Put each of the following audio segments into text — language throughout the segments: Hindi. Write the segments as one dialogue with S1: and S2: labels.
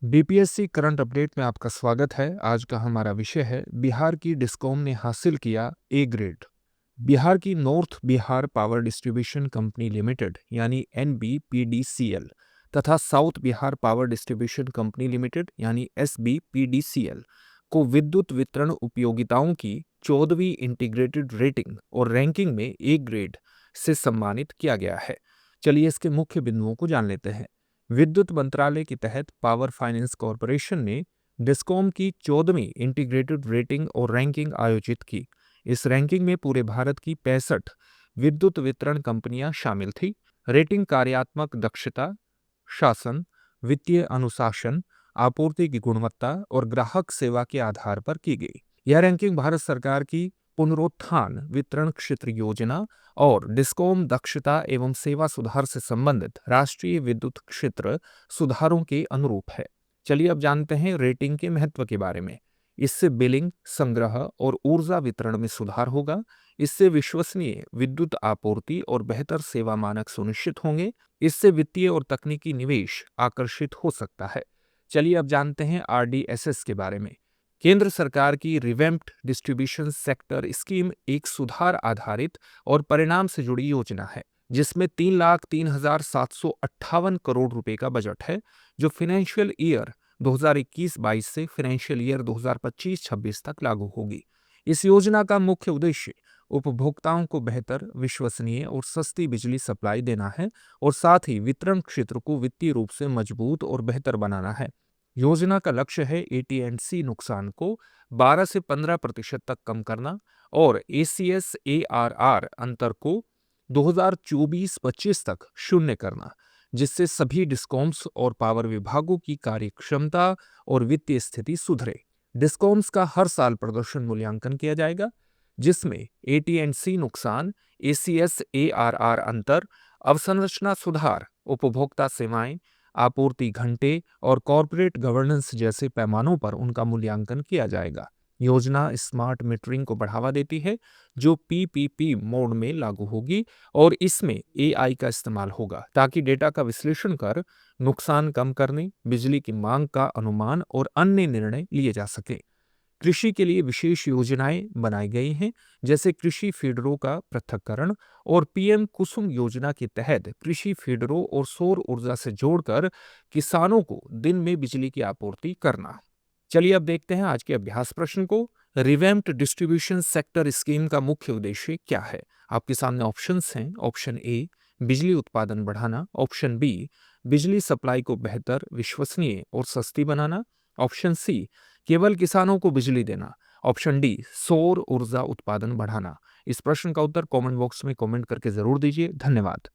S1: बीपीएससी करंट अपडेट में आपका स्वागत है। आज का हमारा विषय है बिहार की डिस्कॉम ने हासिल किया ए ग्रेड। बिहार की north Bihar power distribution company limited यानी एनबीपीडीसीएल तथा south Bihar power distribution company limited यानी एसबीपीडीसीएल को विद्युत वितरण उपयोगिताओं की 14वीं इंटीग्रेटेड रेटिंग और रैंकिंग में ए ग्रेड से सम्मानित किया गया है। चलिए इसके मुख्य बिंदुओं को जान लेते हैं। विद्युत मंत्रालय के तहत पावर फाइनेंस कॉरपोरेशन ने डिस्कॉम की 14वीं इंटीग्रेटेड रेटिंग और रैंकिंग आयोजित की। इस रैंकिंग में पूरे भारत की 65 विद्युत वितरण कंपनियां शामिल थी। रेटिंग कार्यात्मक दक्षता, शासन, वित्तीय अनुशासन, आपूर्ति की गुणवत्ता और ग्राहक सेवा के आधार पर की गई। यह रैंकिंग भारत सरकार की पुनरुत्थान वितरण क्षेत्र योजना और डिस्कॉम दक्षता एवं सेवा सुधार से संबंधित राष्ट्रीय विद्युत क्षेत्र सुधारों के अनुरूप है। चलिए अब जानते हैं रेटिंग के महत्व के बारे में। इससे बिलिंग, संग्रह और ऊर्जा वितरण में सुधार होगा। इससे विश्वसनीय विद्युत आपूर्ति और बेहतर सेवा मानक सुनिश्चित होंगे। इससे वित्तीय और तकनीकी निवेश आकर्षित हो सकता है। चलिए अब जानते हैं आरडीएसएस के बारे में। केंद्र सरकार की रिवैम्प्ड डिस्ट्रीब्यूशन सेक्टर स्कीम एक सुधार आधारित और परिणाम से जुड़ी योजना है, जिसमें 3,03,758 करोड़ रुपए का बजट है, जो फाइनेंशियल ईयर 2021-22 से फाइनेंशियल ईयर 2025-26 तक लागू होगी। इस योजना का मुख्य उद्देश्य उपभोक्ताओं को बेहतर, विश्वसनीय और सस्ती बिजली सप्लाई देना है और साथ ही वितरण क्षेत्र को वित्तीय रूप से मजबूत और बेहतर बनाना है। योजना का लक्ष्य है एटी&सी नुकसान को 12 से 15% तक कम करना और एसीएस एआरआर अंतर को 2024-25 तक शून्य करना, जिससे सभी डिस्कॉम्स और पावर विभागों की कार्यक्षमता और वित्तीय स्थिति सुधरे। डिस्कॉम्स का हर साल प्रदर्शन मूल्यांकन किया जाएगा, जिसमें एटी&सी नुकसान, एसीएस एआरआर अंतर, अवसंरचना सुधार, उपभोक्ता सेवाएं, आपूर्ति घंटे और कॉरपोरेट गवर्नेंस जैसे पैमानों पर उनका मूल्यांकन किया जाएगा। योजना स्मार्ट मीटरिंग को बढ़ावा देती है, जो पीपीपी मोड में लागू होगी और इसमें एआई का इस्तेमाल होगा, ताकि डेटा का विश्लेषण कर नुकसान कम करने, बिजली की मांग का अनुमान और अन्य निर्णय लिए जा सके। कृषि के लिए विशेष योजनाएं बनाई गई हैं, जैसे कृषि फीडरों का पृथक्करण और पीएम कुसुम योजना के तहत कृषि फीडरों और सौर ऊर्जा से जोड़कर किसानों को दिन में बिजली की आपूर्ति करना। चलिए अब देखते हैं आज के अभ्यास प्रश्न को। रिवैम्प्ड डिस्ट्रीब्यूशन सेक्टर स्कीम का मुख्य उद्देश्य क्या है? आपके सामने ऑप्शंस हैं। ऑप्शन ए, बिजली उत्पादन बढ़ाना। ऑप्शन बी, बिजली सप्लाई को बेहतर, विश्वसनीय और सस्ती बनाना। ऑप्शन सी, केवल किसानों को बिजली देना। ऑप्शन डी, सौर ऊर्जा उत्पादन बढ़ाना। इस प्रश्न का उत्तर कमेंट बॉक्स में कमेंट करके जरूर दीजिए। धन्यवाद।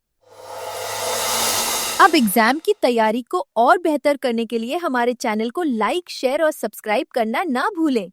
S2: अब एग्जाम की तैयारी को और बेहतर करने के लिए हमारे चैनल को लाइक, शेयर और सब्सक्राइब करना ना भूलें।